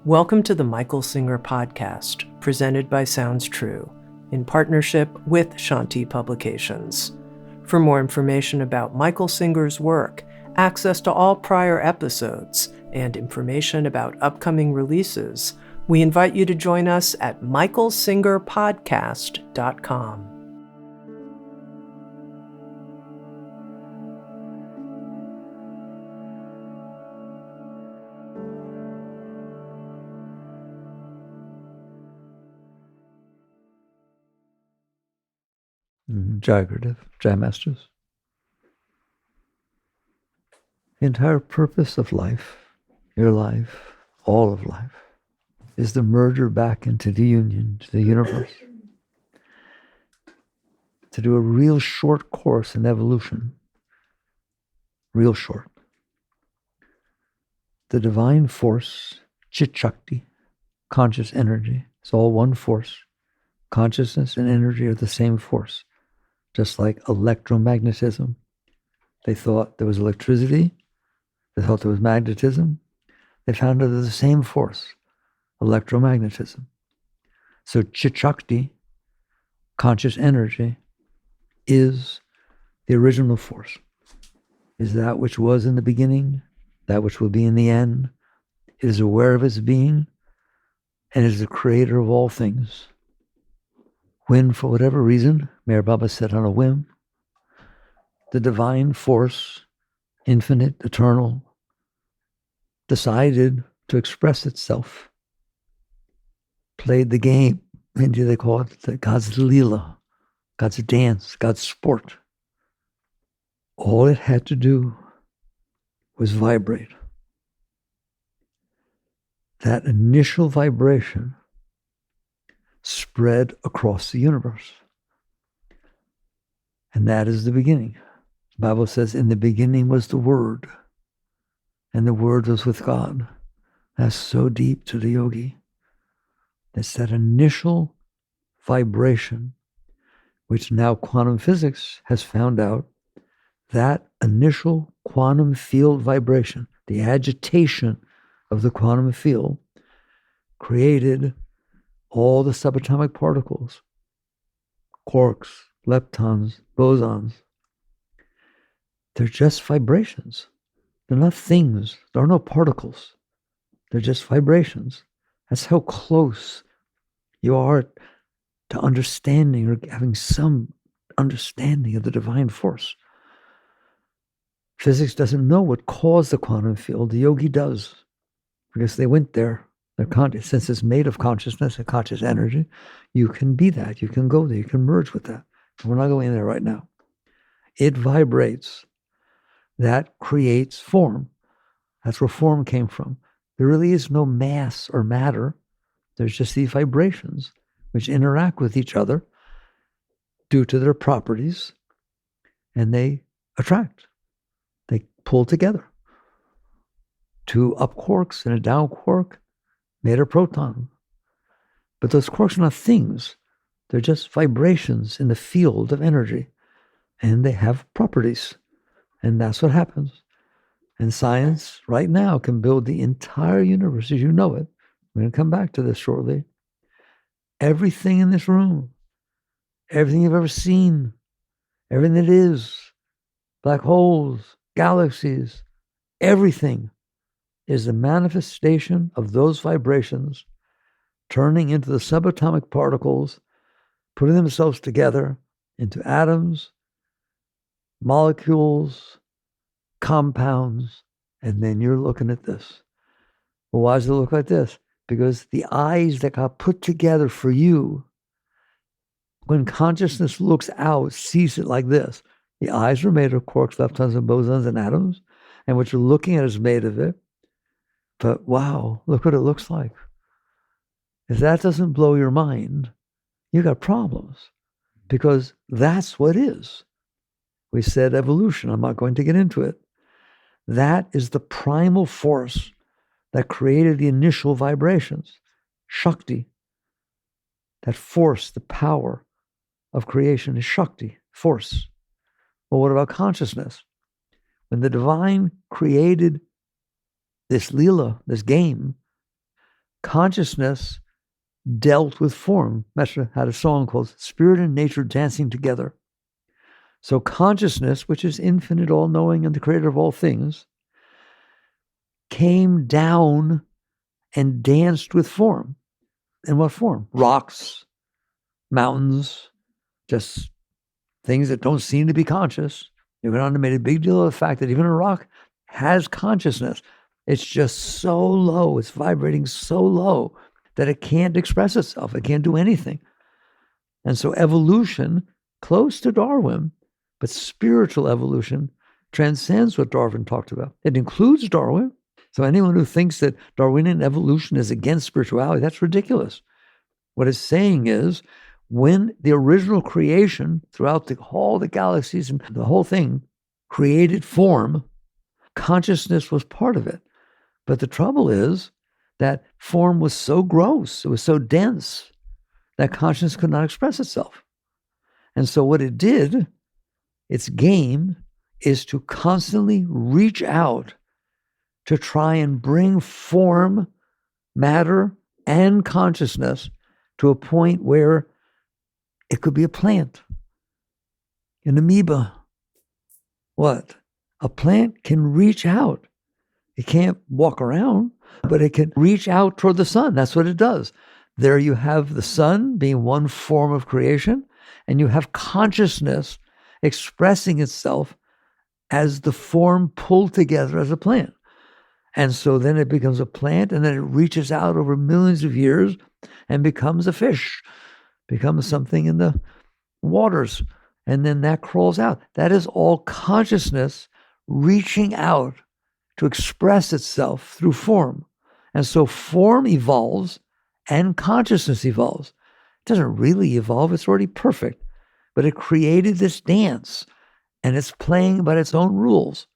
Welcome to the Michael Singer podcast, presented by Sounds True, in partnership with Shanti Publications. For more information about Michael Singer's work, access to all prior episodes, and information about upcoming releases, we invite you to join us at michaelsingerpodcast.com. Jai Gurudev, Jai Masters. The entire purpose of life, your life, all of life, is the merger back into the union, to the universe. To do a real short course in evolution. Real short. The divine force, Chit Shakti, conscious energy, it's all one force. Consciousness and energy are the same force. Just like electromagnetism. They thought there was electricity. They thought there was magnetism. They found out they're the same force, electromagnetism. So Chit Shakti, conscious energy, is the original force. Is that which was in the beginning, that which will be in the end. It is aware of its being, and is the creator of all things. When, for whatever reason, Meher Baba said on a whim, the divine force, infinite, eternal, decided to express itself, played the game. In India they call it God's Leela, God's dance, God's sport. All it had to do was vibrate. That initial vibration spread across the universe. And that is the beginning. The Bible says, in the beginning was the Word, and the Word was with God. That's so deep to the yogi. It's that initial vibration, which now quantum physics has found out, that initial quantum field vibration, the agitation of the quantum field, created all the subatomic particles, quarks, leptons, bosons. They're just vibrations. They're not things. There are no particles. They're just vibrations. That's how close you are to understanding or having some understanding of the divine force. Physics doesn't know what caused the quantum field. The yogi does, because they went there. Since it's made of consciousness and conscious energy, you can be that. You can go there. You can merge with that. We're not going there right now. It vibrates. That creates form. That's where form came from. There really is no mass or matter. There's just these vibrations which interact with each other due to their properties, and they attract. They pull together. Two up quarks and a down quark made a proton. But those quarks are not things. They're just vibrations in the field of energy. And they have properties. And that's what happens. And science right now can build the entire universe as you know it. We're going to come back to this shortly. Everything in this room, everything you've ever seen, everything that is, black holes, galaxies, everything is the manifestation of those vibrations turning into the subatomic particles, putting themselves together into atoms, molecules, compounds, and then you're looking at this. Well, why does it look like this? Because the eyes that got put together for you, when consciousness looks out, sees it like this. The eyes are made of quarks, leptons, and bosons, and atoms, and what you're looking at is made of it. But wow, look what it looks like. If that doesn't blow your mind, you got problems, because that's what is. We said evolution. I'm not going to get into it. That is the primal force that created the initial vibrations. Shakti. That force, the power of creation is Shakti, force. Well, what about consciousness? When the divine created this Leela, this game, consciousness dealt with form. Mestre had a song called Spirit and Nature Dancing Together. So consciousness, which is infinite, all-knowing, and the creator of all things, came down and danced with form. In what form? Rocks, mountains, just things that don't seem to be conscious. Yogananda made a big deal of the fact that even a rock has consciousness. It's just so low, it's vibrating so low that it can't express itself. It can't do anything. And so evolution, close to Darwin, but spiritual evolution, transcends what Darwin talked about. It includes Darwin. So anyone who thinks that Darwinian evolution is against spirituality, that's ridiculous. What it's saying is, when the original creation throughout all the galaxies and the whole thing created form, consciousness was part of it. But the trouble is that form was so gross, it was so dense, that consciousness could not express itself. And so what it did, its game, is to constantly reach out to try and bring form, matter, and consciousness to a point where it could be a plant, an amoeba. What? A plant can reach out. It can't walk around, but it can reach out toward the sun. That's what it does. There you have the sun being one form of creation, and you have consciousness expressing itself as the form pulled together as a plant. And so then it becomes a plant, and then it reaches out over millions of years and becomes a fish, becomes something in the waters, and then that crawls out. That is all consciousness reaching out to express itself through form. And so form evolves and consciousness evolves. It doesn't really evolve, it's already perfect. But it created this dance, and it's playing by its own rules.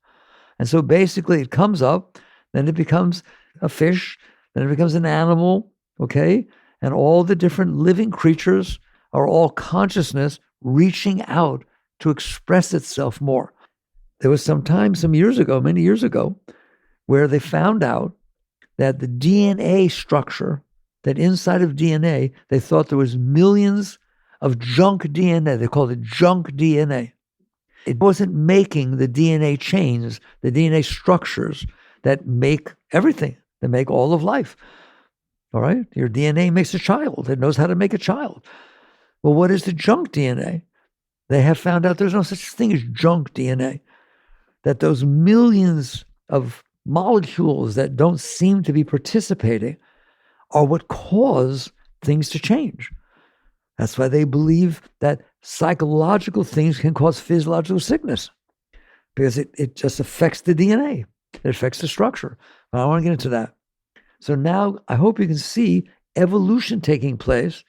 And so basically it comes up, then it becomes a fish, then it becomes an animal, okay? And all the different living creatures are all consciousness reaching out to express itself more. There was some time, some years ago, many years ago, where they found out that the DNA structure, that inside of DNA, they thought there was millions of junk DNA. They called it junk DNA. It wasn't making the DNA chains, the DNA structures that make everything, that make all of life. All right? Your DNA makes a child. It knows how to make a child. Well, what is the junk DNA? They have found out there's no such thing as junk DNA, that those millions of molecules that don't seem to be participating are what cause things to change. That's why they believe that psychological things can cause physiological sickness, because it just affects the DNA. It affects the structure. I don't want to get into that. So now I hope you can see evolution taking place,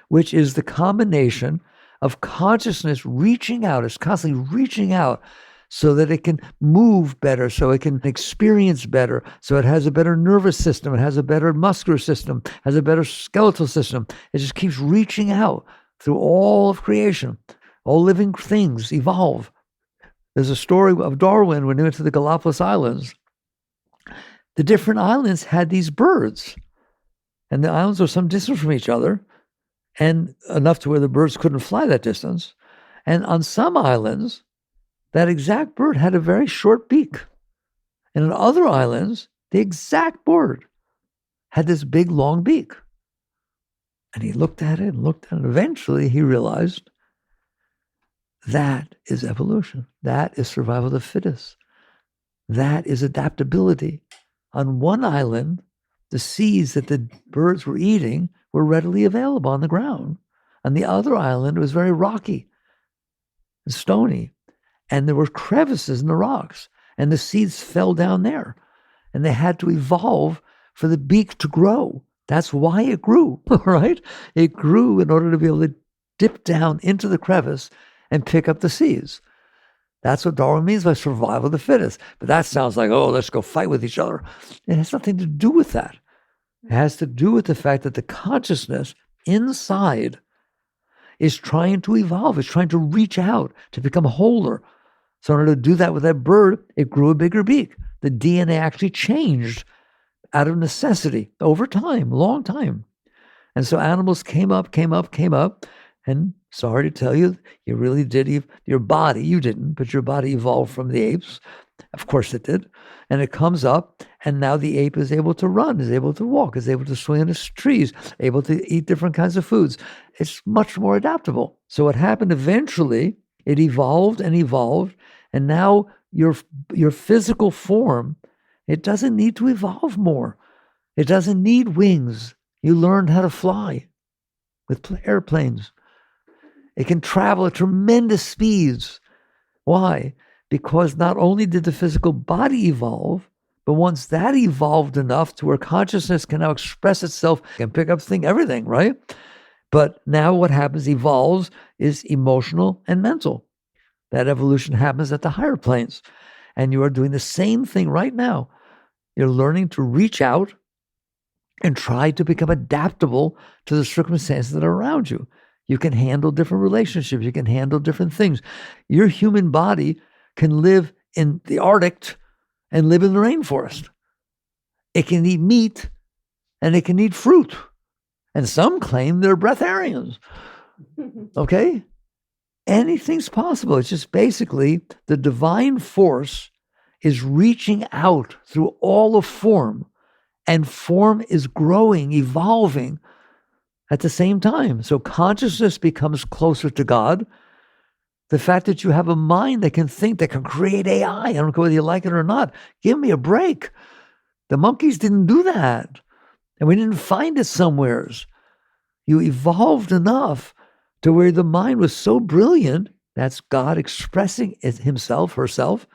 which is the combination of consciousness reaching out. It's constantly reaching out so that it can move better, so it can experience better, so it has a better nervous system, it has a better muscular system, has a better skeletal system. It just keeps reaching out through all of creation. All living things evolve. There's a story of Darwin when he went to the Galapagos Islands. The different islands had these birds, and the islands were some distance from each other, and enough to where the birds couldn't fly that distance. And on some islands, that exact bird had a very short beak. And on other islands, the exact bird had this big, long beak. And he looked at it and looked at it. Eventually, he realized that is evolution. That is survival of the fittest. That is adaptability. On one island, the seeds that the birds were eating were readily available on the ground. On the other island, it was very rocky and stony. And there were crevices in the rocks, and the seeds fell down there. And they had to evolve for the beak to grow. That's why it grew, right? It grew in order to be able to dip down into the crevice and pick up the seeds. That's what Darwin means by survival of the fittest. But that sounds like, oh, let's go fight with each other. It has nothing to do with that. It has to do with the fact that the consciousness inside is trying to evolve. It's trying to reach out to become wholer. So in order to do that with that bird, it grew a bigger beak. The DNA actually changed out of necessity over time, long time. And so animals came up. And sorry to tell you, you really did. Your body, you didn't, but your body evolved from the apes. Of course it did. And it comes up, and now the ape is able to run, is able to walk, is able to swing on the trees, able to eat different kinds of foods. It's much more adaptable. So what happened eventually, it evolved, and now your physical form, it doesn't need to evolve more. It doesn't need wings. You learned how to fly with airplanes. It can travel at tremendous speeds. Why? Because not only did the physical body evolve, but once that evolved enough to where consciousness can now express itself and pick up everything, right? But now what happens, evolves, is emotional and mental. That evolution happens at the higher planes. And you are doing the same thing right now. You're learning to reach out and try to become adaptable to the circumstances that are around you. You can handle different relationships. You can handle different things. Your human body can live in the Arctic and live in the rainforest. It can eat meat and it can eat fruit. And some claim they're breatharians. Okay? Anything's possible. It's just basically the divine force is reaching out through all of form, and form is growing, evolving at the same time. So consciousness becomes closer to God. The fact that you have a mind that can think, that can create AI, I don't care whether you like it or not, give me a break. The monkeys didn't do that. And we didn't find it somewheres. You evolved enough to where the mind was so brilliant, that's God expressing himself, herself,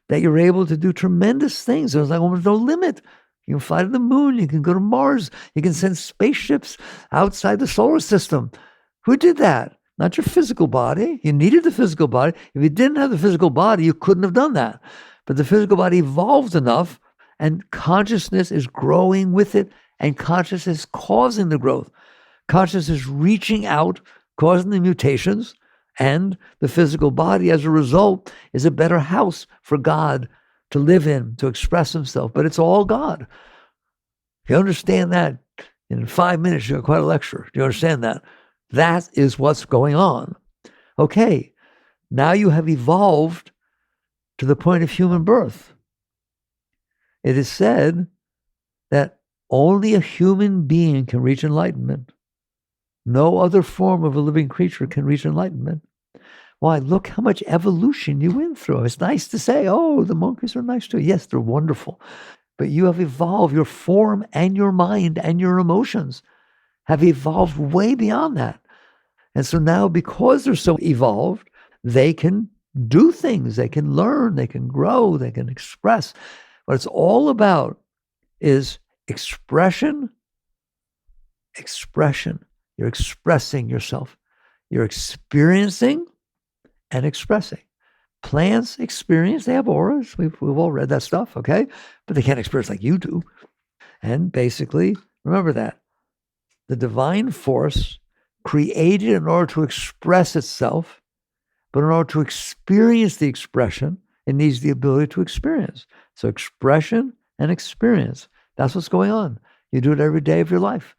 that you're able to do tremendous things. There's like almost no limit. You can fly to the moon. You can go to Mars. You can send spaceships outside the solar system. Who did that? Not your physical body. You needed the physical body. If you didn't have the physical body, you couldn't have done that. But the physical body evolved enough, and consciousness is growing with it, and consciousness is causing the growth. Consciousness is reaching out, causing the mutations, and the physical body, as a result, is a better house for God to live in, to express himself. But it's all God. If you understand that, in 5 minutes, you have quite a lecture. Do you understand that? That is what's going on. Okay, now you have evolved to the point of human birth. It is said that only a human being can reach enlightenment. No other form of a living creature can reach enlightenment. Why? Look how much evolution you went through. It's nice to say, oh, the monkeys are nice too. Yes, they're wonderful. But you have evolved. Your form and your mind and your emotions have evolved way beyond that. And so now, because they're so evolved, they can do things. They can learn. They can grow. They can express. What it's all about is expression. Expression. You're expressing yourself. You're experiencing and expressing. Plants experience, they have auras. We've all read that stuff, okay? But they can't experience like you do. And basically, remember that. The divine force created in order to express itself, but in order to experience the expression, it needs the ability to experience. So expression and experience, that's what's going on. You do it every day of your life.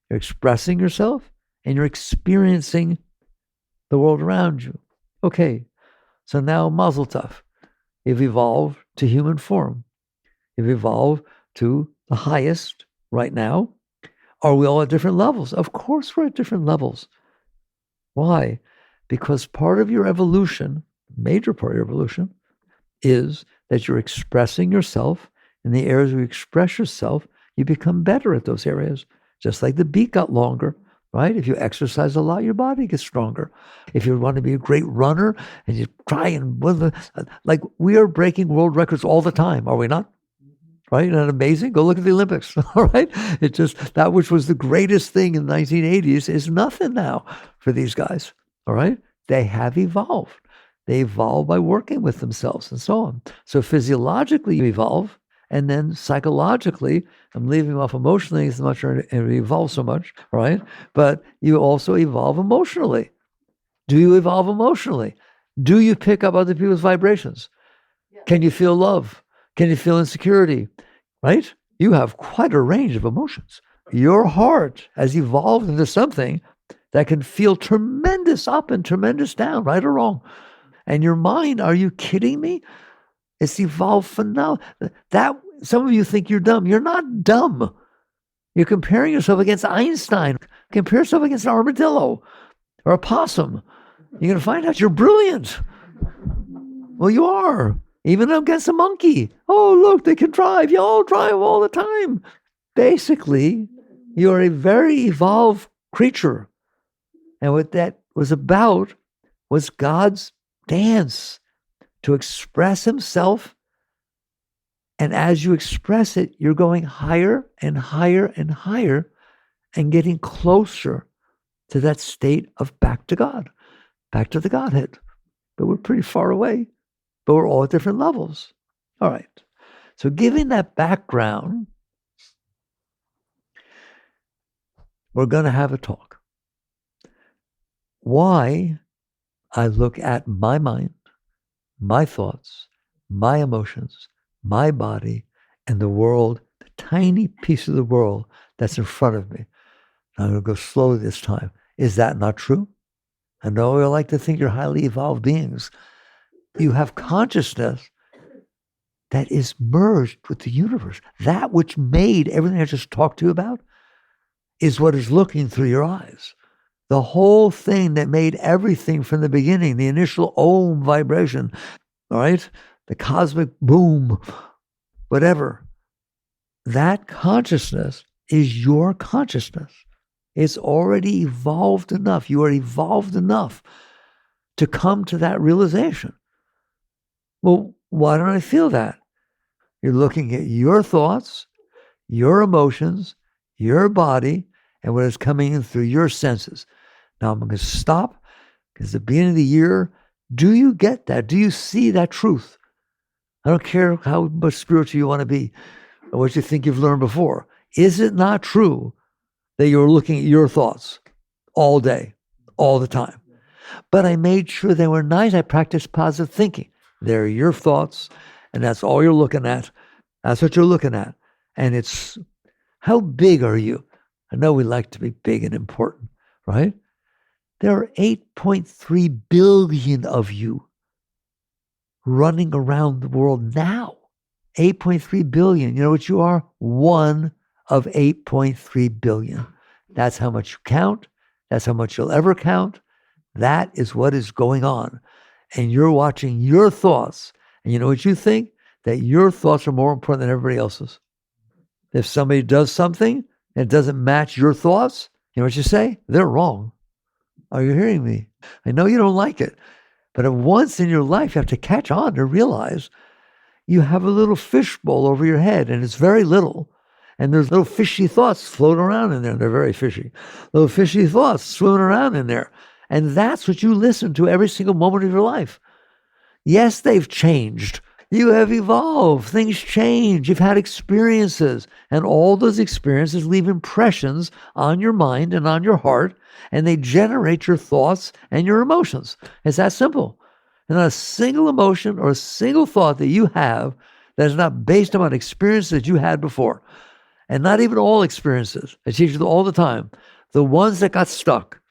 You're expressing yourself and you're experiencing the world around you. Okay, so now Mazel Tov. You've evolved to human form. You've evolved to the highest right now. Are we all at different levels? Of course we're at different levels. Why? Because part of your evolution, major part of your evolution, is that you're expressing yourself. In the areas where you express yourself, you become better at those areas. Just like the beak got longer, right? If you exercise a lot, your body gets stronger. If you want to be a great runner and you try and, like we are breaking world records all the time, are we not? Right? Isn't that amazing? Go look at the Olympics, all right? It just, that which was the greatest thing in the 1980s is nothing now for these guys, all right? They have evolved. They evolve by working with themselves and so on. So physiologically you evolve, and then psychologically, I'm leaving off emotionally as much, or it evolves so much, right? But you also evolve emotionally. Do you evolve emotionally? Do you pick up other people's vibrations? Yeah. Can you feel love? Can you feel insecurity? Right? you have quite a range of emotions. Your heart has evolved into something that can feel tremendous up and tremendous down, right or wrong. And your mind, are you kidding me? It's evolved phenomenal. That some of you think you're dumb. You're not dumb. You're comparing yourself against Einstein. Compare yourself against an armadillo or a possum. You're going to find out you're brilliant. Well, you are. Even against a monkey. Oh, look, they can drive. You all drive all the time. Basically, you're a very evolved creature. And what that was about was God's dance to express himself. And as you express it, you're going higher and higher and higher and getting closer to that state of back to God, back to the Godhead. But we're pretty far away, but we're all at different levels. All right. So given that background, we're going to have a talk. Why I look at my mind, my thoughts, my emotions, my body, and the world, the tiny piece of the world that's in front of me. I'm going to go slowly this time. Is that not true? I know you like to think you're highly evolved beings. You have consciousness that is merged with the universe. That which made everything I just talked to you about is what is looking through your eyes. The whole thing that made everything from the beginning, the initial Om vibration, all right, the cosmic boom, whatever, that consciousness is your consciousness. It's already evolved enough. You are evolved enough to come to that realization. Well, why don't I feel that? You're looking at your thoughts, your emotions, your body, and what is coming in through your senses. Now I'm going to stop because at the beginning of the year, do you get that? Do you see that truth? I don't care how much spiritual you want to be or what you think you've learned before. Is it not true that you're looking at your thoughts all day, all the time? But I made sure they were nice. I practiced positive thinking. They're your thoughts, and that's all you're looking at. That's what you're looking at. And it's, how big are you? I know we like to be big and important, right? There are 8.3 billion of you running around the world now. 8.3 billion. You know what you are? One of 8.3 billion. That's how much you count. That's how much you'll ever count. That is what is going on. And you're watching your thoughts. And you know what you think? That your thoughts are more important than everybody else's. If somebody does something and it doesn't match your thoughts, you know what you say? They're wrong. Are you hearing me? I know you don't like it, but once in your life, you have to catch on to realize you have a little fishbowl over your head, and it's very little. And there's little fishy thoughts floating around in there. They're very fishy. Little fishy thoughts swimming around in there. And that's what you listen to every single moment of your life. Yes, they've changed. You have evolved. Things change. You've had experiences. And all those experiences leave impressions on your mind and on your heart, and they generate your thoughts and your emotions. It's that simple. And not a single emotion or a single thought that you have that is not based on experiences that you had before. And not even all experiences. I teach you all the time. The ones that got stuck.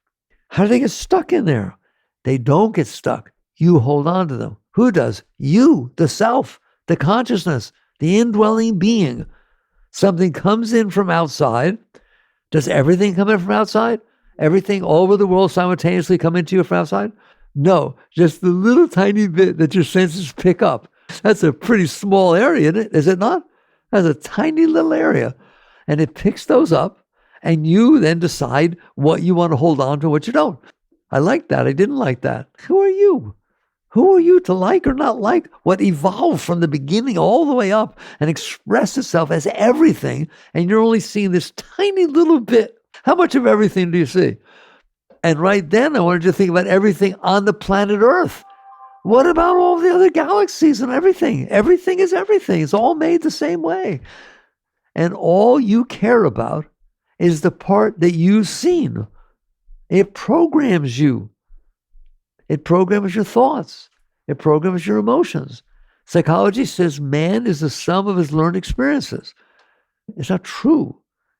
How do they get stuck in there? They don't get stuck. You hold on to them. Who does? You, the self, the consciousness, the indwelling being. Something comes in from outside. Does everything come in from outside? Everything all over the world simultaneously come into you from outside? No, just the little tiny bit that your senses pick up. That's a pretty small area, isn't it? Is it not? That's a tiny little area. And it picks those up, and you then decide what you want to hold on to, what you don't. I like that. I didn't like that. Who are you? Who are you to like or not like what evolved from the beginning all the way up and expressed itself as everything, and you're only seeing this tiny little bit? How much of everything do you see? And right then, I wanted you to think about everything on the planet Earth. What about all the other galaxies and everything? Everything is everything. It's all made the same way. And all you care about is the part that you've seen. It programs you. It programs your thoughts. It programs your emotions. Psychology says man is the sum of his learned experiences. It's not true.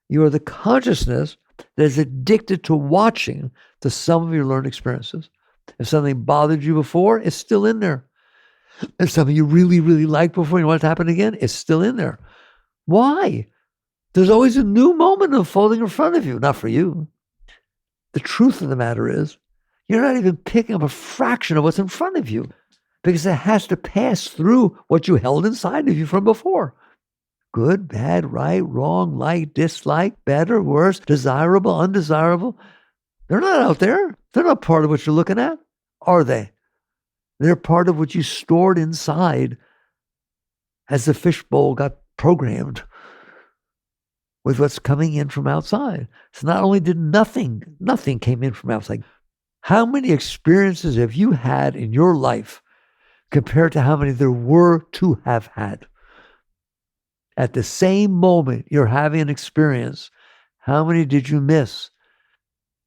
You are the consciousness that is addicted to watching the sum of your learned experiences. If something bothered you before, it's still in there. If something you really, really liked before, you want it to happen again, it's still in there. Why? There's always a new moment unfolding in front of you, not for you. The truth of the matter is, you're not even picking up a fraction of what's in front of you because it has to pass through what you held inside of you from before. Good, bad, right, wrong, like, dislike, better, worse, desirable, undesirable. They're not out there. They're not part of what you're looking at, are they? They're part of what you stored inside as the fishbowl got programmed with what's coming in from outside. So not only did nothing came in from outside. How many experiences have you had in your life compared to how many there were to have had? At the same moment you're having an experience, how many did you miss?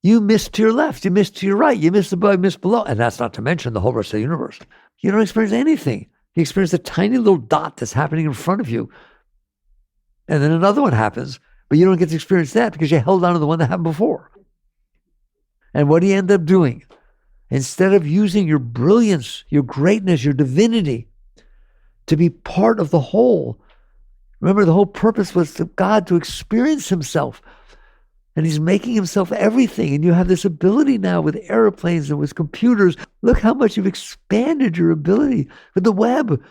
You missed to your left, you missed to your right, you missed above, you missed below. And that's not to mention the whole rest of the universe. You don't experience anything. You experience a tiny little dot that's happening in front of you. And then another one happens, but you don't get to experience that because you held on to the one that happened before. And what do you end up doing? Instead of using your brilliance, your greatness, your divinity to be part of the whole, remember the whole purpose was for God to experience himself. And he's making himself everything. And you have this ability now with airplanes and with computers. Look how much you've expanded your ability with the web,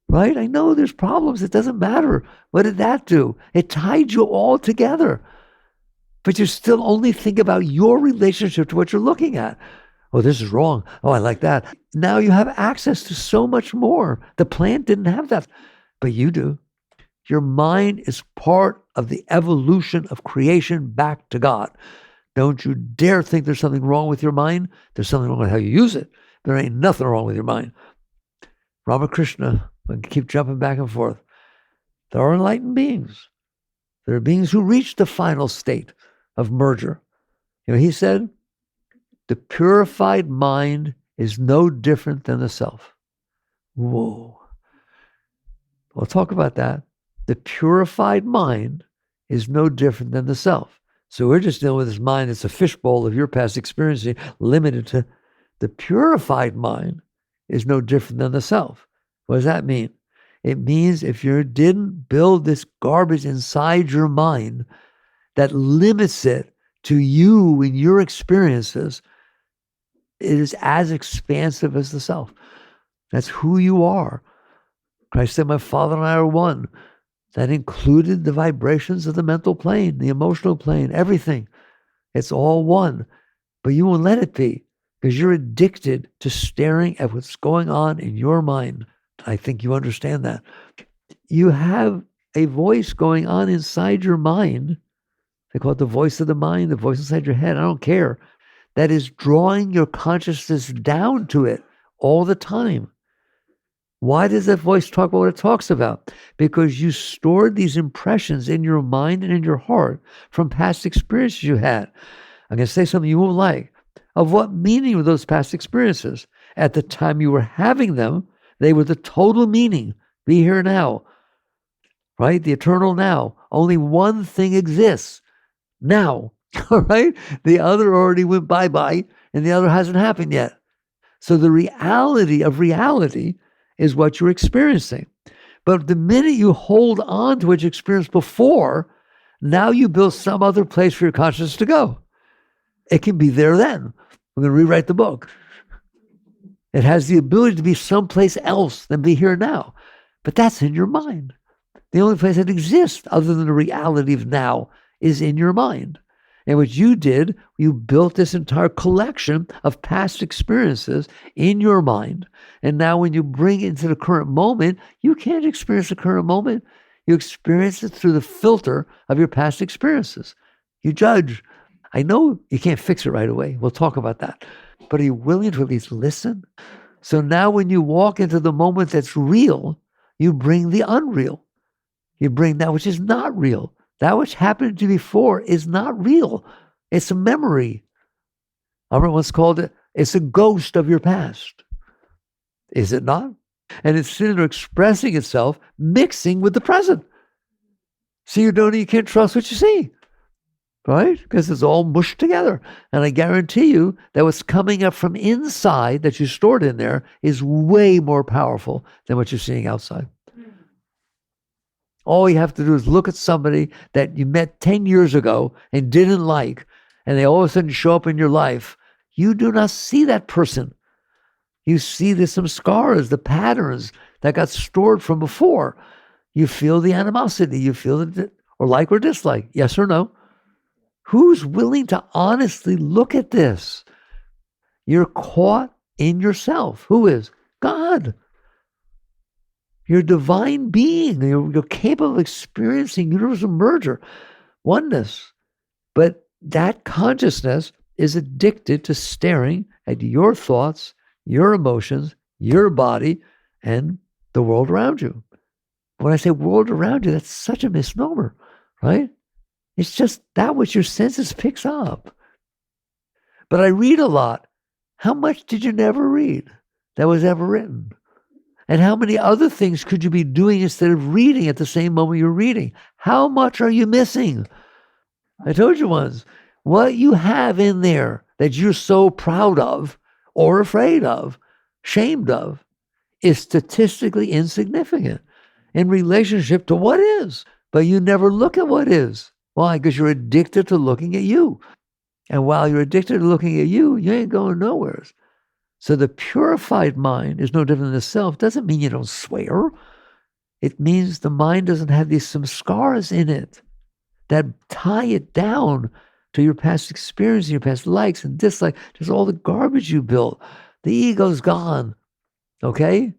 right? I know there's problems. It doesn't matter. What did that do? It tied you all together. But you still only think about your relationship to what you're looking at. Oh, this is wrong. Oh, I like that. Now you have access to so much more. The plant didn't have that, but you do. Your mind is part of the evolution of creation back to God. Don't you dare think there's something wrong with your mind. There's something wrong with how you use it. There ain't nothing wrong with your mind. Ramakrishna, I keep jumping back and forth. There are enlightened beings. There are beings who reach the final state of merger. He said, the purified mind is no different than the self. Whoa. We'll talk about that. The purified mind is no different than the self. So we're just dealing with this mind that's a fishbowl of your past experience, limited to the purified mind is no different than the self. What does that mean? It means if you didn't build this garbage inside your mind that limits it to you and your experiences, it is as expansive as the self. That's who you are. Christ said, my Father and I are one. That included the vibrations of the mental plane, the emotional plane, everything. It's all one. But you won't let it be because you're addicted to staring at what's going on in your mind. I think you understand that. You have a voice going on inside your mind. They call it the voice of the mind, the voice inside your head. I don't care. That is drawing your consciousness down to it all the time. Why does that voice talk about what it talks about? Because you stored these impressions in your mind and in your heart from past experiences you had. I'm going to say something you won't like. Of what meaning were those past experiences? At the time you were having them, they were the total meaning. Be here now. Right? The eternal now. Only one thing exists. Now. All right? The other already went bye-bye, and the other hasn't happened yet. So the reality of reality is what you're experiencing. But the minute you hold on to what you experienced before, now you build some other place for your consciousness to go. It can be there then. I'm going to rewrite the book. It has the ability to be someplace else than be here now. But that's in your mind. The only place that exists other than the reality of now is in your mind. And what you did, you built this entire collection of past experiences in your mind. And now when you bring it into the current moment, you can't experience the current moment. You experience it through the filter of your past experiences. You judge. I know you can't fix it right away. We'll talk about that. But are you willing to at least listen? So now when you walk into the moment that's real, you bring the unreal. You bring that which is not real. That which happened to you before is not real. It's a memory. Albert once called it, it's a ghost of your past. Is it not? And it's sitting there expressing itself, mixing with the present. So you can't trust what you see, right? Because it's all mushed together. And I guarantee you that what's coming up from inside that you stored in there is way more powerful than what you're seeing outside. All you have to do is look at somebody that you met 10 years ago and didn't like, and they all of a sudden show up in your life. You do not see that person. You see there's some scars, the patterns that got stored from before. You feel the animosity. You feel it, or like or dislike, yes or no. Who's willing to honestly look at this? You're caught in yourself. Who is? God. You're a divine being. You're capable of experiencing universal merger, oneness. But that consciousness is addicted to staring at your thoughts, your emotions, your body, and the world around you. When I say world around you, that's such a misnomer, right? It's just that which your senses picks up. But I read a lot. How much did you never read that was ever written? And how many other things could you be doing instead of reading at the same moment you're reading? How much are you missing? I told you once, what you have in there that you're so proud of or afraid of, shamed of, is statistically insignificant in relationship to what is. But you never look at what is. Why? Because you're addicted to looking at you. And while you're addicted to looking at you, you ain't going nowhere. So the purified mind is no different than the self. Doesn't mean you don't swear. It means the mind doesn't have these samskaras in it that tie it down to your past experience, your past likes and dislikes. Just all the garbage you built. The ego's gone. Okay?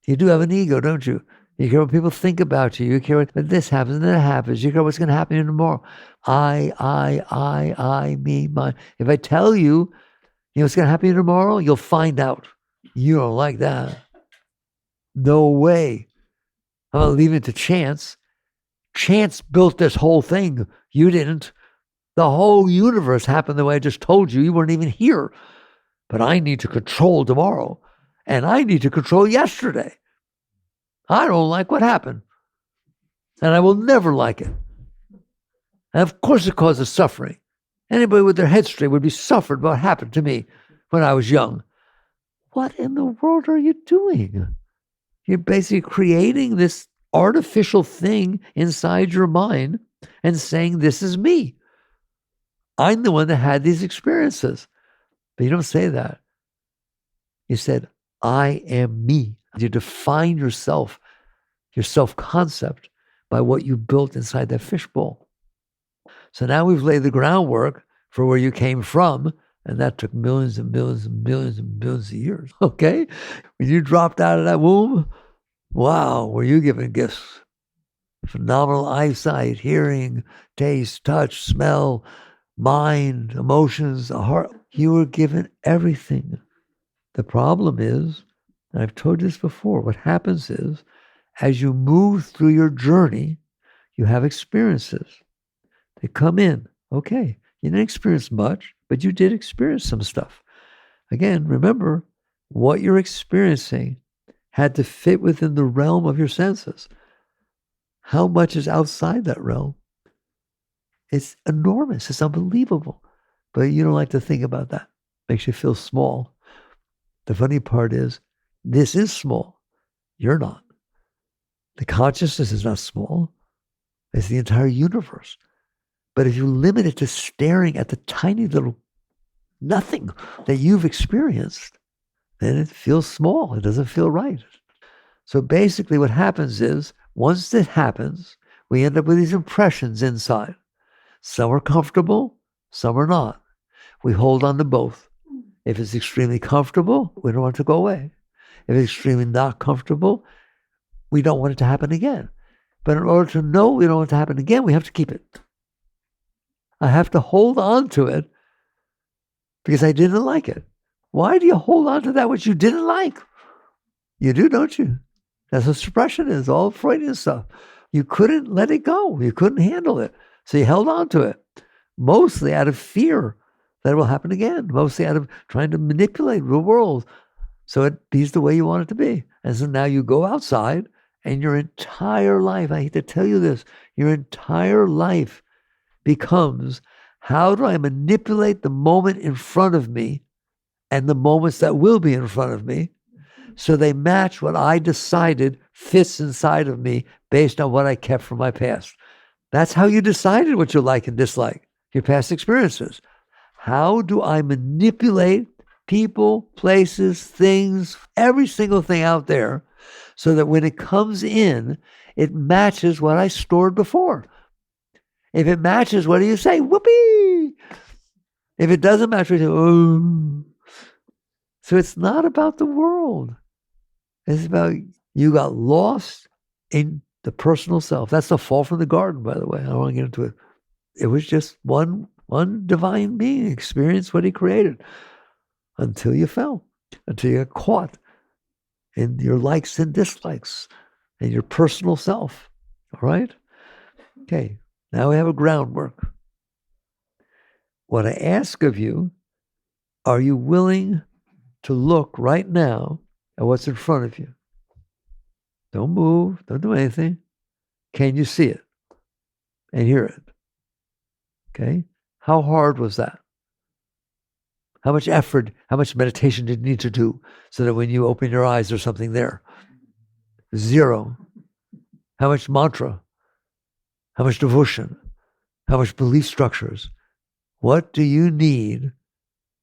You do have an ego, don't you? You care what people think about you. You care what this happens and that happens. You care what's going to happen tomorrow. I, me, mine. If I tell you, what's going to happen tomorrow, you'll find out. You don't like that. No way. I'm going to leave it to chance. Chance built this whole thing. You didn't. The whole universe happened the way I just told you. You weren't even here. But I need to control tomorrow. And I need to control yesterday. I don't like what happened. And I will never like it. And of course it causes suffering. Anybody with their head straight would be suffered by what happened to me when I was young. What in the world are you doing? You're basically creating this artificial thing inside your mind and saying, this is me. I'm the one that had these experiences. But you don't say that. You said, I am me. You define yourself, your self-concept, by what you built inside that fishbowl. So now we've laid the groundwork for where you came from, and that took millions and millions and millions and millions of years, okay? When you dropped out of that womb, wow, were you given gifts? Phenomenal eyesight, hearing, taste, touch, smell, mind, emotions, a heart. You were given everything. The problem is, and I've told you this before, what happens is, as you move through your journey, you have experiences. They come in. Okay, you didn't experience much, but you did experience some stuff. Again, remember, what you're experiencing had to fit within the realm of your senses. How much is outside that realm? It's enormous. It's unbelievable. But you don't like to think about that. Makes you feel small. The funny part is, this is small. You're not. The consciousness is not small. It's the entire universe. But if you limit it to staring at the tiny little nothing that you've experienced, then it feels small. It doesn't feel right. So basically what happens is, once it happens, we end up with these impressions inside. Some are comfortable, some are not. We hold on to both. If it's extremely comfortable, we don't want it to go away. If it's extremely not comfortable, we don't want it to happen again. But in order to know we don't want it to happen again, we have to keep it. I have to hold on to it because I didn't like it. Why do you hold on to that which you didn't like? You do, don't you? That's what suppression is, all Freudian stuff. You couldn't let it go. You couldn't handle it. So you held on to it, mostly out of fear that it will happen again, mostly out of trying to manipulate the world so it be the way you want it to be. And so now you go outside And your entire life, I hate to tell you this, your entire life becomes, how do I manipulate the moment in front of me and the moments that will be in front of me so they match what I decided fits inside of me based on what I kept from my past. That's how you decided what you like and dislike, your past experiences. How do I manipulate people, places, things, every single thing out there so that when it comes in, it matches what I stored before? If it matches, what do you say? Whoopee! If it doesn't match, we say, oh. So it's not about the world. It's about you got lost in the personal self. That's the fall from the garden, by the way. I don't want to get into it. It was just one divine being experienced what he created until you fell, until you got caught in your likes and dislikes and your personal self. All right? Okay, now we have a groundwork. What I ask of you, are you willing to look right now at what's in front of you? Don't move, don't do anything. Can you see it and hear it? Okay? How hard was that? How much effort, how much meditation did you need to do so that when you open your eyes, there's something there? Zero. How much mantra? How much devotion? How much belief structures? What do you need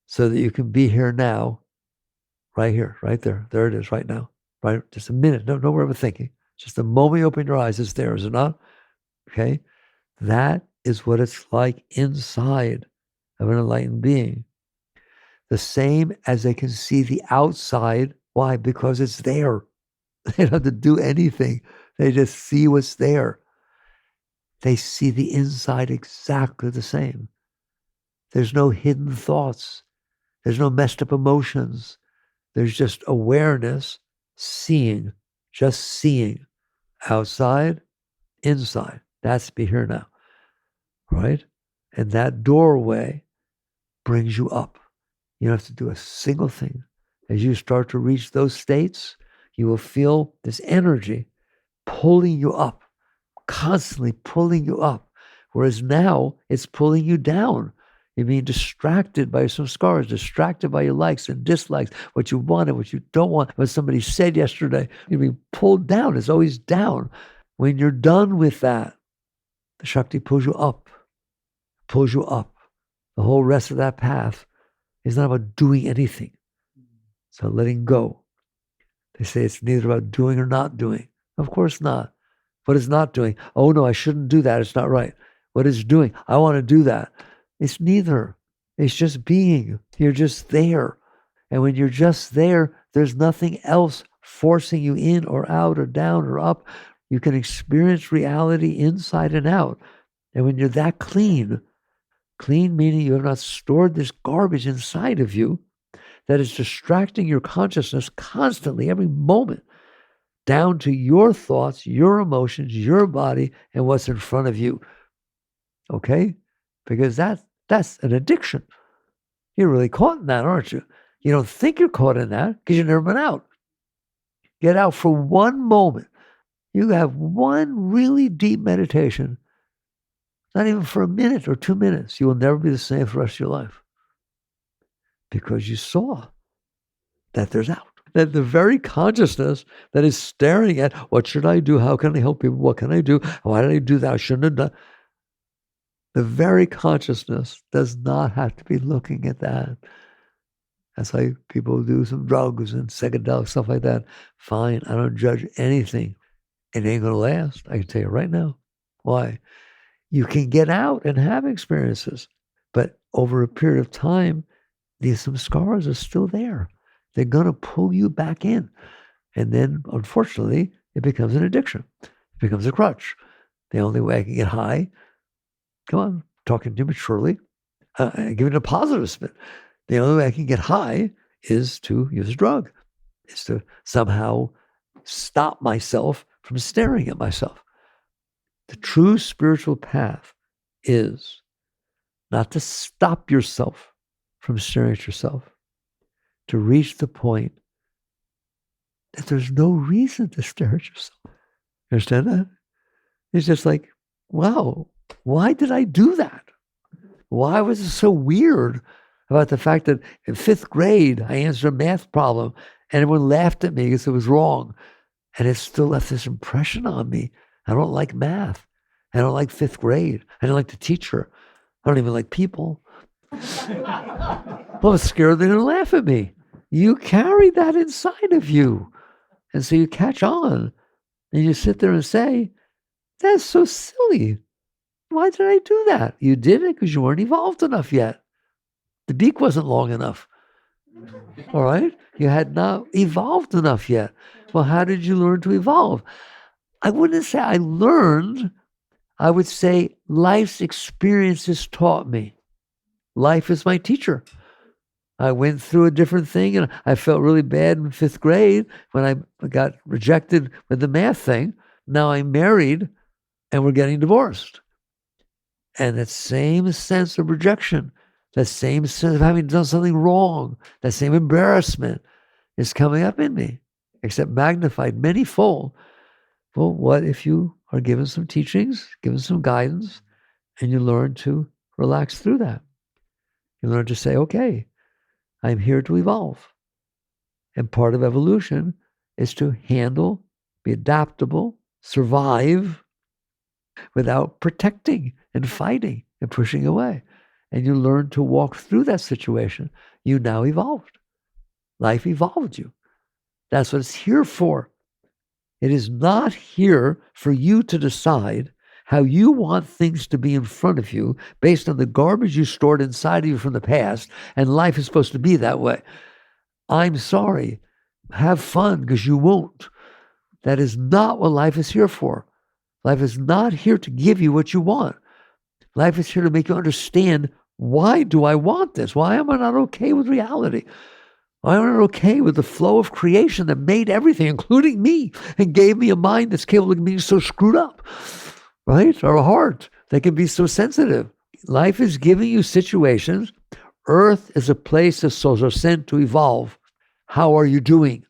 so that you can be here now, right here, right there? There it is, right now. Right? Just a minute. No more of a thinking. Just the moment you open your eyes, it's there, is it not? Okay? That is what it's like inside of an enlightened being. The same as they can see the outside. Why? Because it's there. They don't have to do anything. They just see what's there. They see the inside exactly the same. There's no hidden thoughts. There's no messed up emotions. There's just awareness, seeing, just seeing. Outside, inside. That's be here now. Right? And that doorway brings you up. You don't have to do a single thing. As you start to reach those states, you will feel this energy pulling you up, constantly pulling you up. Whereas now it's pulling you down. You're being distracted by some scars, distracted by your likes and dislikes, what you want and what you don't want, what somebody said yesterday. You're being pulled down. It's always down. When you're done with that, the Shakti pulls you up, pulls you up. The whole rest of that path is not about doing anything. It's about letting go. They say it's neither about doing or not doing. Of course not. What is not doing? Oh no, I shouldn't do that. It's not right. What is doing? I want to do that. It's neither. It's just being. You're just there. And when you're just there, there's nothing else forcing you in or out or down or up. You can experience reality inside and out. And when you're that clean meaning you have not stored this garbage inside of you that is distracting your consciousness constantly, every moment, down to your thoughts, your emotions, your body, and what's in front of you. Okay? Because that's an addiction. You're really caught in that, aren't you? You don't think you're caught in that because you've never been out. Get out for one moment. You have one really deep meditation, not even for a minute or 2 minutes. You will never be the same for the rest of your life because you saw that there's out. That the very consciousness that is staring at what should I do? How can I help people? What can I do? Why did I do that? I shouldn't have done. The very consciousness does not have to be looking at that. That's why people do some drugs and psychedelic stuff like that. Fine, I don't judge anything. It ain't going to last. I can tell you right now. Why? You can get out and have experiences, but over a period of time, some scars are still there. They're going to pull you back in. And then, unfortunately, it becomes an addiction. It becomes a crutch. The only way I can get high, come on, talking to you maturely, give it a positive spin. The only way I can get high is to use a drug, is to somehow stop myself from staring at myself. The true spiritual path is not to stop yourself from staring at yourself, to reach the point that there's no reason to stare at yourself. You understand that? It's just like, wow, why did I do that? Why was it so weird about the fact that in 5th grade, I answered a math problem and everyone laughed at me because it was wrong. And it still left this impression on me. I don't like math. I don't like 5th grade. I don't like the teacher. I don't even like people. I was scared they're going to laugh at me. You carry that inside of you. And so you catch on and you sit there and say, that's so silly. Why did I do that? You did it because you weren't evolved enough yet. The beak wasn't long enough. All right? You had not evolved enough yet. Well, how did you learn to evolve? I wouldn't say I learned. I would say life's experiences taught me. Life is my teacher. I went through a different thing, and I felt really bad in 5th grade when I got rejected with the math thing. Now I'm married, and we're getting divorced. And that same sense of rejection, that same sense of having done something wrong, that same embarrassment is coming up in me, except magnified many-fold. Well, what if you are given some teachings, given some guidance, and you learn to relax through that? You learn to say, okay, I'm here to evolve. And part of evolution is to handle, be adaptable, survive without protecting and fighting and pushing away. And you learn to walk through that situation. You now evolved. Life evolved you. That's what it's here for. It is not here for you to decide how you want things to be in front of you based on the garbage you stored inside of you from the past, and life is supposed to be that way. I'm sorry. Have fun, because you won't. That is not what life is here for. Life is not here to give you what you want. Life is here to make you understand, why do I want this? Why am I not okay with reality? Why am I not okay with the flow of creation that made everything, including me, and gave me a mind that's capable of being so screwed up, right? Or a heart that can be so sensitive. Life is giving you situations. Earth is a place that souls are sent to evolve. How are you doing?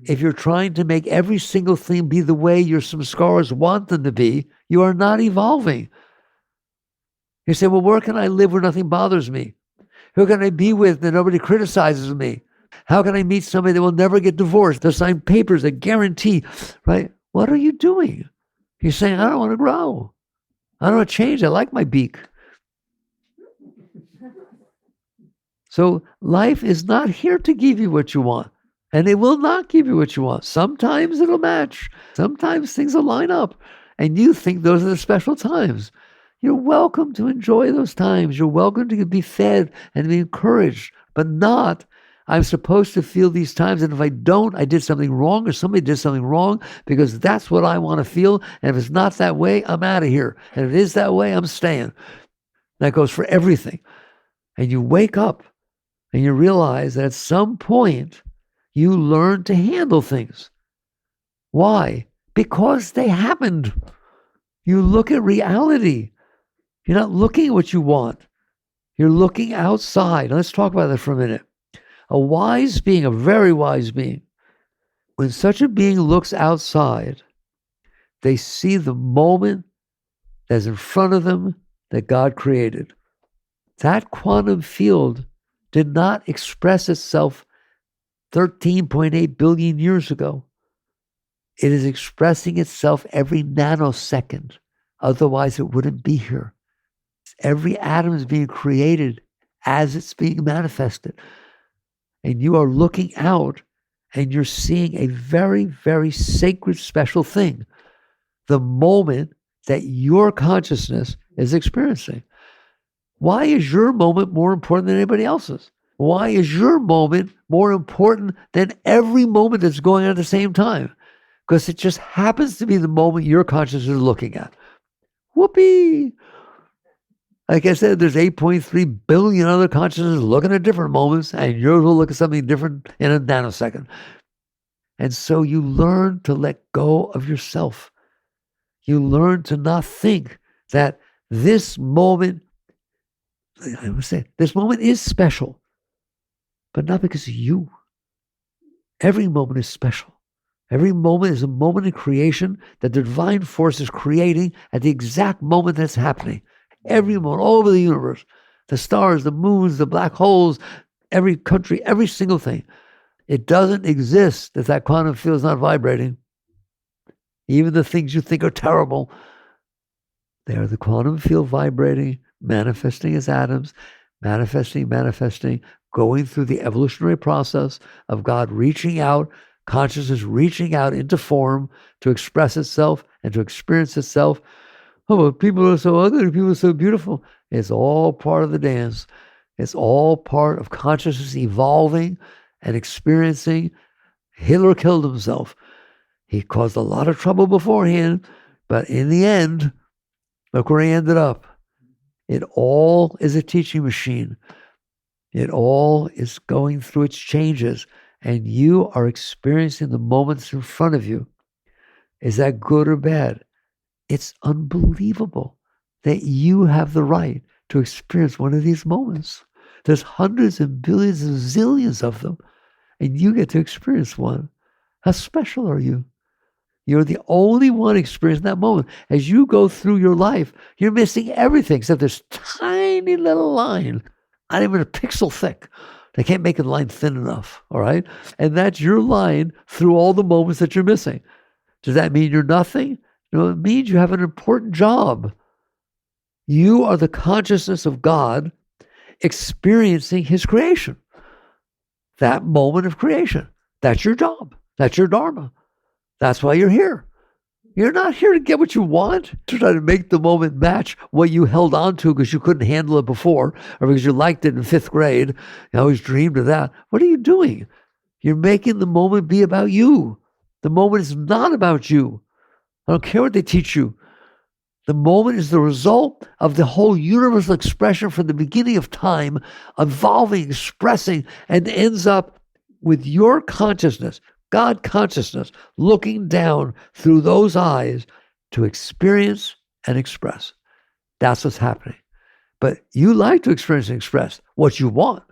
If you're trying to make every single thing be the way your samskaras want them to be, you are not evolving. You say, well, where can I live where nothing bothers me? Who can I be with that nobody criticizes me? How can I meet somebody that will never get divorced? They'll sign papers that guarantee, right? What are you doing? You're saying, I don't want to grow. I don't want to change. I like my beak. So life is not here to give you what you want. And it will not give you what you want. Sometimes it'll match. Sometimes things will line up. And you think those are the special times. You're welcome to enjoy those times. You're welcome to be fed and be encouraged, but not, I'm supposed to feel these times, and if I don't, I did something wrong, or somebody did something wrong, because that's what I want to feel, and if it's not that way, I'm out of here. And if it is that way, I'm staying. That goes for everything. And you wake up, and you realize that at some point, you learn to handle things. Why? Because they happened. You look at reality. You're not looking at what you want. You're looking outside. Let's talk about that for a minute. A wise being, a very wise being, when such a being looks outside, they see the moment that's in front of them that God created. That quantum field did not express itself 13.8 billion years ago. It is expressing itself every nanosecond. Otherwise, it wouldn't be here. Every atom is being created as it's being manifested. And you are looking out and you're seeing a very, very sacred, special thing. The moment that your consciousness is experiencing. Why is your moment more important than anybody else's? Why is your moment more important than every moment that's going on at the same time? Because it just happens to be the moment your consciousness is looking at. Whoopee! Like I said, there's 8.3 billion other consciousnesses looking at different moments, and yours will look at something different in a nanosecond. And so you learn to let go of yourself. You learn to not think that this moment, I would say, this moment is special, but not because of you. Every moment is special. Every moment is a moment in creation that the divine force is creating at the exact moment that's happening. Every moment, all over the universe, the stars, the moons, the black holes, every country, every single thing. It doesn't exist if that quantum field is not vibrating. Even the things you think are terrible, they are the quantum field vibrating, manifesting as atoms, manifesting, going through the evolutionary process of God reaching out, consciousness reaching out into form to express itself and to experience itself. Oh, but people are so ugly, people are so beautiful. It's all part of the dance. It's all part of consciousness evolving and experiencing. Hitler killed himself. He caused a lot of trouble beforehand, but in the end, look where he ended up. It all is a teaching machine. It all is going through its changes, and you are experiencing the moments in front of you. Is that good or bad? It's unbelievable that you have the right to experience one of these moments. There's hundreds and billions and zillions of them, and you get to experience one. How special are you? You're the only one experiencing that moment. As you go through your life, you're missing everything except this tiny little line, not even a pixel thick. They can't make a line thin enough, all right? And that's your line through all the moments that you're missing. Does that mean you're nothing? No, it means you have an important job. You are the consciousness of God experiencing his creation. That moment of creation. That's your job. That's your dharma. That's why you're here. You're not here to get what you want, to try to make the moment match what you held on to because you couldn't handle it before or because you liked it in 5th grade. You always dreamed of that. What are you doing? You're making the moment be about you. The moment is not about you. I don't care what they teach you. The moment is the result of the whole universal expression from the beginning of time, evolving, expressing, and ends up with your consciousness, God consciousness, looking down through those eyes to experience and express. That's what's happening. But you like to experience and express what you want,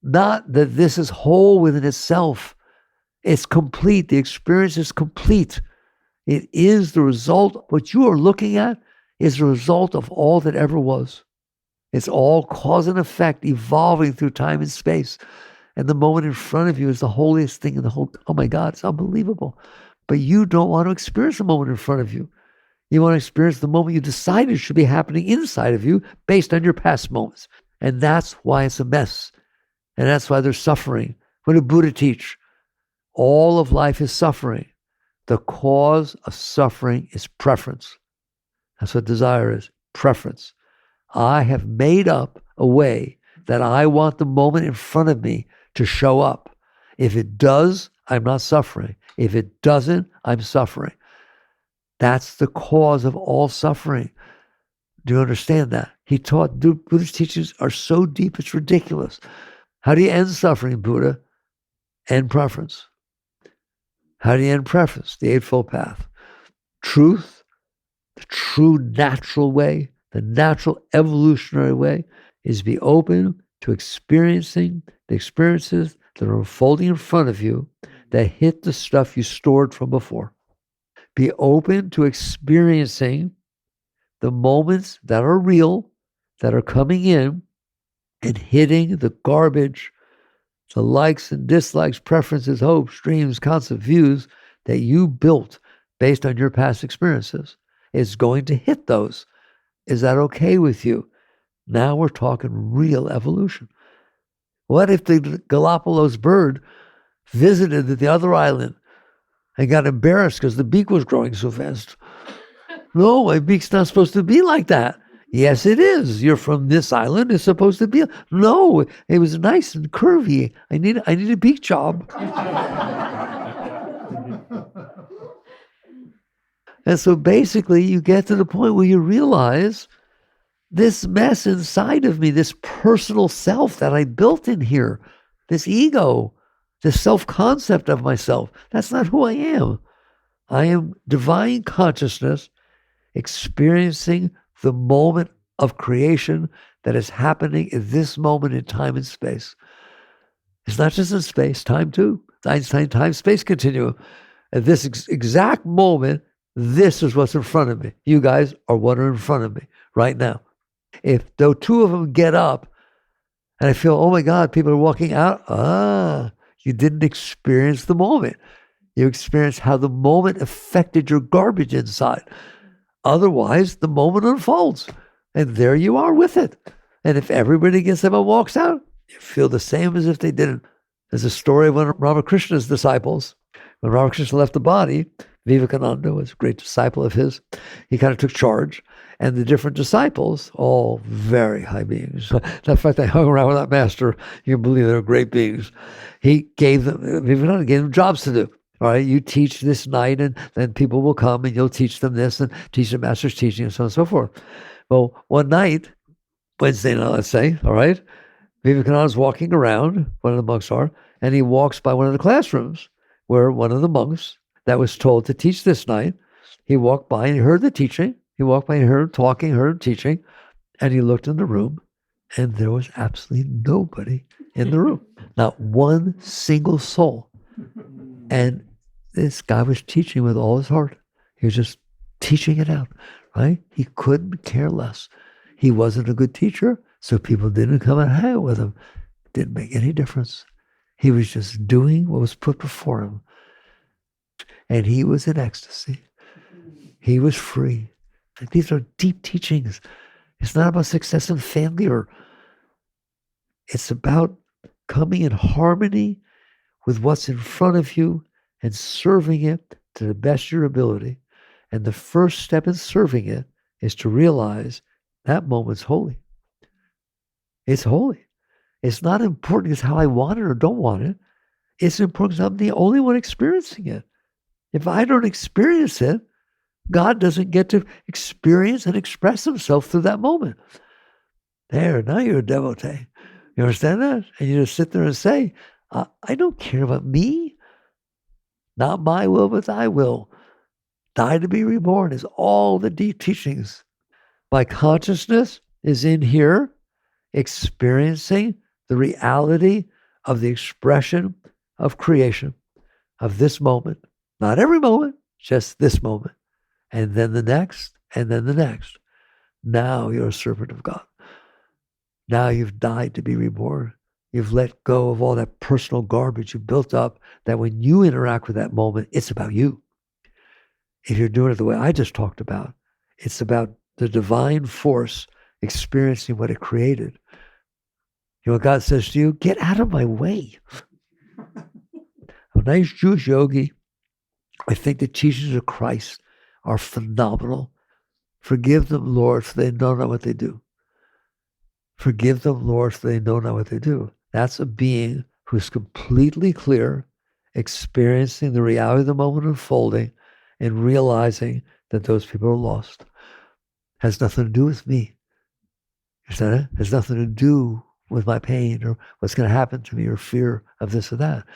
not that this is whole within itself. It's complete. The experience is complete. It is the result. What you are looking at is the result of all that ever was. It's all cause and effect evolving through time and space. And the moment in front of you is the holiest thing in the whole. Oh my God, it's unbelievable. But you don't want to experience the moment in front of you. You want to experience the moment you decided should be happening inside of you based on your past moments. And that's why it's a mess. And that's why there's suffering. What did Buddha teach? All of life is suffering. The cause of suffering is preference. That's what desire is, preference. I have made up a way that I want the moment in front of me to show up. If it does, I'm not suffering. If it doesn't, I'm suffering. That's the cause of all suffering. Do you understand that? He taught, Buddha's teachings are so deep, it's ridiculous. How do you end suffering, Buddha? End preference. How do you end preference? The Eightfold Path. Truth, the true natural way, the natural evolutionary way is be open to experiencing the experiences that are unfolding in front of you that hit the stuff you stored from before. Be open to experiencing the moments that are real, that are coming in and hitting the garbage, the likes and dislikes, preferences, hopes, dreams, concepts, views that you built based on your past experiences. It's going to hit those. Is that okay with you? Now we're talking real evolution. What if the Galapagos bird visited the other island and got embarrassed because the beak was growing so fast? No, my beak's not supposed to be like that. Yes, it is. You're from this island. It's supposed to be. No, it was nice and curvy. I need a beak job. And so basically you get to the point where you realize this mess inside of me, this personal self that I built in here, this ego, this self-concept of myself, that's not who I am. I am divine consciousness experiencing the moment of creation that is happening in this moment in time and space. It's not just in space, time too. Einstein time-space continuum. At this exact moment, this is what's in front of me. You guys are what are in front of me right now. If the two of them get up and I feel, oh my God, people are walking out, you didn't experience the moment. You experienced how the moment affected your garbage inside. Otherwise, the moment unfolds, and there you are with it. And if everybody gets up and walks out, you feel the same as if they didn't. There's a story of one of Ramakrishna's disciples. When Ramakrishna left the body, Vivekananda was a great disciple of his. He kind of took charge. And the different disciples, all very high beings. In fact, they hung around with that master. You can believe they were great beings. Vivekananda gave them jobs to do. All right, you teach this night, and then people will come, and you'll teach them this, and teach the master's teaching, and so on and so forth. Well, one night, Wednesday night, let's say, all right, Vivekananda's walking around, one of the monks are, and he walks by one of the classrooms where one of the monks that was told to teach this night, he walked by and he heard the teaching. He walked by and heard him talking, heard him teaching, and he looked in the room, and there was absolutely nobody in the room. Not one single soul. And this guy was teaching with all his heart. He was just teaching it out, right? He couldn't care less. He wasn't a good teacher, so people didn't come and hang out with him. It didn't make any difference. He was just doing what was put before him. And he was in ecstasy. He was free. These are deep teachings. It's not about success and failure. It's about coming in harmony with what's in front of you and serving it to the best of your ability. And the first step in serving it is to realize that moment's holy. It's holy. It's not important as how I want it or don't want it. It's important because I'm the only one experiencing it. If I don't experience it, God doesn't get to experience and express himself through that moment. There, now you're a devotee. You understand that? And you just sit there and say, I don't care about me. Not my will, but thy will. Die to be reborn is all the deep teachings. My consciousness is in here experiencing the reality of the expression of creation, of this moment. Not every moment, just this moment. And then the next, and then the next. Now you're a servant of God. Now you've died to be reborn. You've let go of all that personal garbage you built up, that when you interact with that moment, it's about you. If you're doing it the way I just talked about, it's about the divine force experiencing what it created. You know what God says to you? Get out of my way. A nice Jewish yogi, I think the teachings of Christ are phenomenal. Forgive them, Lord, for they know not what they do. Forgive them, Lord, for they know not what they do. That's a being who's completely clear, experiencing the reality of the moment unfolding, and realizing that those people are lost. Has nothing to do with me. Understand it? Has nothing to do with my pain or what's going to happen to me or fear of this or that.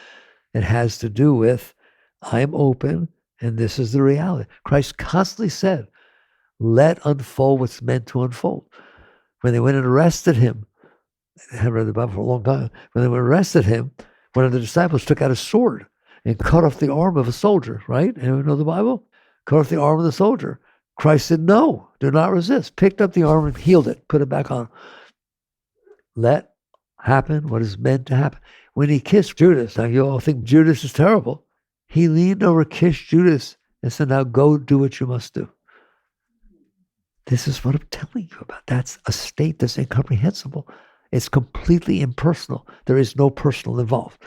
It has to do with, I'm open and this is the reality. Christ constantly said, let unfold what's meant to unfold. When they went and arrested him, I haven't read the Bible for a long time. When they went and arrested him, one of the disciples took out a sword and cut off the arm of a soldier, right? Anyone know the Bible? Cut off the arm of the soldier. Christ said, no, do not resist. Picked up the arm and healed it, put it back on. Let happen what is meant to happen. When he kissed Judas, now you all think Judas is terrible. He leaned over, kissed Judas, and said, now go do what you must do. This is what I'm telling you about. That's a state that's incomprehensible. It's completely impersonal. There is no personal involved.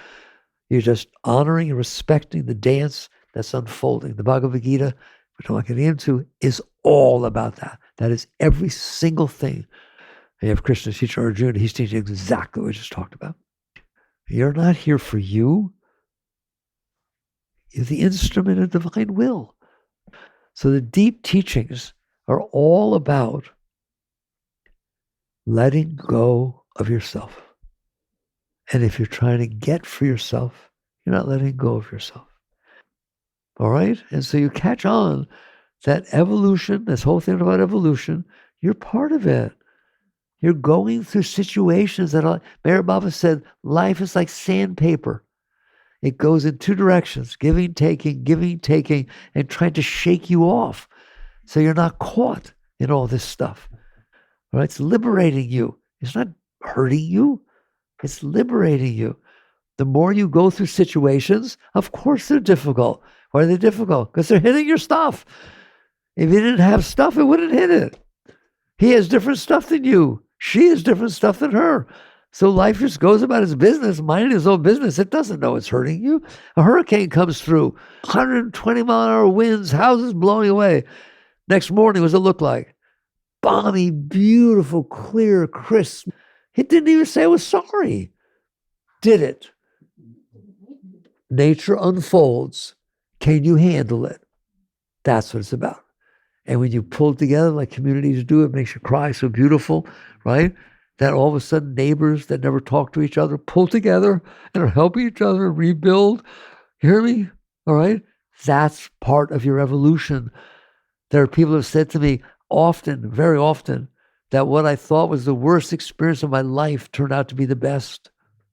You're just honoring and respecting the dance that's unfolding. The Bhagavad Gita, which I'm not getting into, is all about that. That is every single thing. You have Krishna's teacher Arjuna, he's teaching exactly what we just talked about. You're not here for you. You're the instrument of divine will. So the deep teachings are all about letting go of yourself. And if you're trying to get for yourself, you're not letting go of yourself. All right? And so you catch on that evolution, this whole thing about evolution, you're part of it. You're going through situations that, Mary Baba said, life is like sandpaper. It goes in two directions, giving, taking, and trying to shake you off so you're not caught in all this stuff. All right? It's liberating you. It's not hurting you. It's liberating you. The more you go through situations, of course they're difficult. Why are they difficult? Because they're hitting your stuff. If you didn't have stuff, it wouldn't hit it. He has different stuff than you. She has different stuff than her. So life just goes about its business, minding his own business. It doesn't know it's hurting you. A hurricane comes through, 120-mile-an-hour winds, houses blowing away. Next morning, what does it look like? Balmy, beautiful, clear, crisp. It didn't even say it was sorry. Did it? Nature unfolds. Can you handle it? That's what it's about. And when you pull together like communities do, it makes you cry so beautiful, right? That all of a sudden neighbors that never talk to each other pull together and are helping each other rebuild. You hear me? All right? That's part of your evolution. There are people who have said to me often, very often, that what I thought was the worst experience of my life turned out to be the best.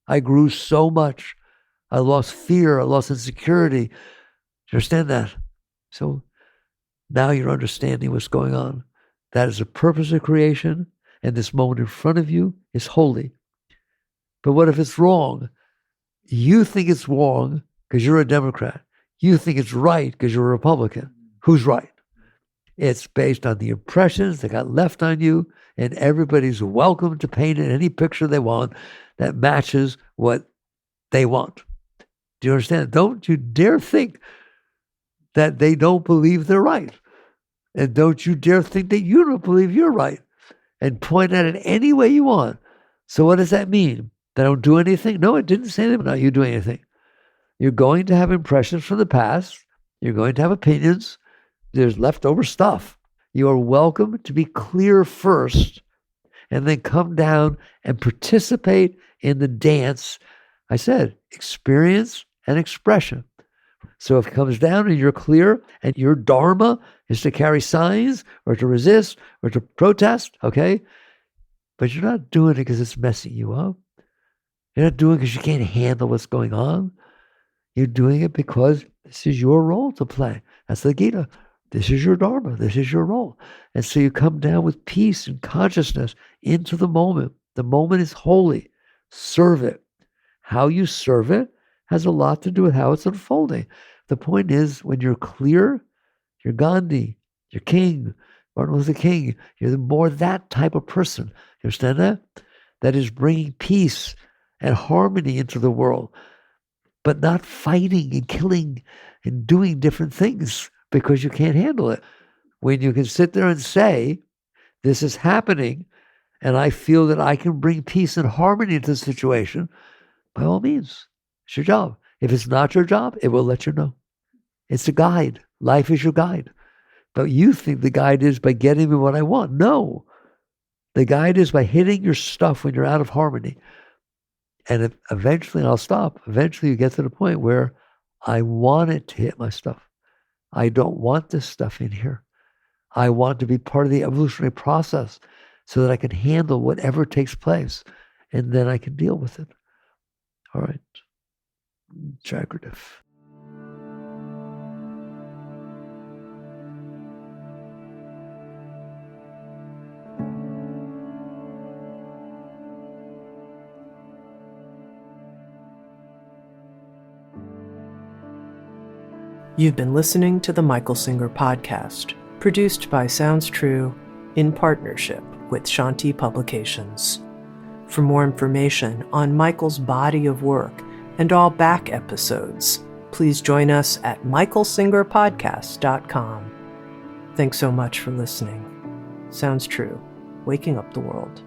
I grew so much. I lost fear. I lost insecurity. Do you understand that? So now you're understanding what's going on. That is the purpose of creation, and this moment in front of you is holy. But what if it's wrong? You think it's wrong because you're a Democrat. You think it's right because you're a Republican. Who's right? It's based on the impressions that got left on you, and everybody's welcome to paint in any picture they want that matches what they want. Do you understand? Don't you dare think that they don't believe they're right. And don't you dare think that you don't believe you're right. And point at it any way you want. So what does that mean? That I don't do anything? No, it didn't say that about you doing anything. You're going to have impressions from the past. You're going to have opinions. There's leftover stuff. You are welcome to be clear first and then come down and participate in the dance. I said, experience and expression. So if it comes down and you're clear and your dharma is to carry signs or to resist or to protest, okay? But you're not doing it because it's messing you up. You're not doing it because you can't handle what's going on. You're doing it because this is your role to play. That's the Gita. This is your dharma. This is your role. And so you come down with peace and consciousness into the moment. The moment is holy. Serve it. How you serve it has a lot to do with how it's unfolding. The point is, when you're clear, you're Gandhi, you're King, Martin Luther King, you're more that type of person. You understand that? That is bringing peace and harmony into the world, but not fighting and killing and doing different things because you can't handle it. When you can sit there and say, this is happening, and I feel that I can bring peace and harmony into the situation, by all means, it's your job. If it's not your job, it will let you know. It's a guide. Life is your guide. But you think the guide is by getting me what I want. No. The guide is by hitting your stuff when you're out of harmony. And eventually, and I'll stop, eventually you get to the point where I want it to hit my stuff. I don't want this stuff in here. I want to be part of the evolutionary process so that I can handle whatever takes place. And then I can deal with it. All right. Jagrative. You've been listening to the Michael Singer Podcast, produced by Sounds True in partnership with Shanti Publications. For more information on Michael's body of work and all back episodes, please join us at michaelsingerpodcast.com. Thanks so much for listening. Sounds True, waking up the world.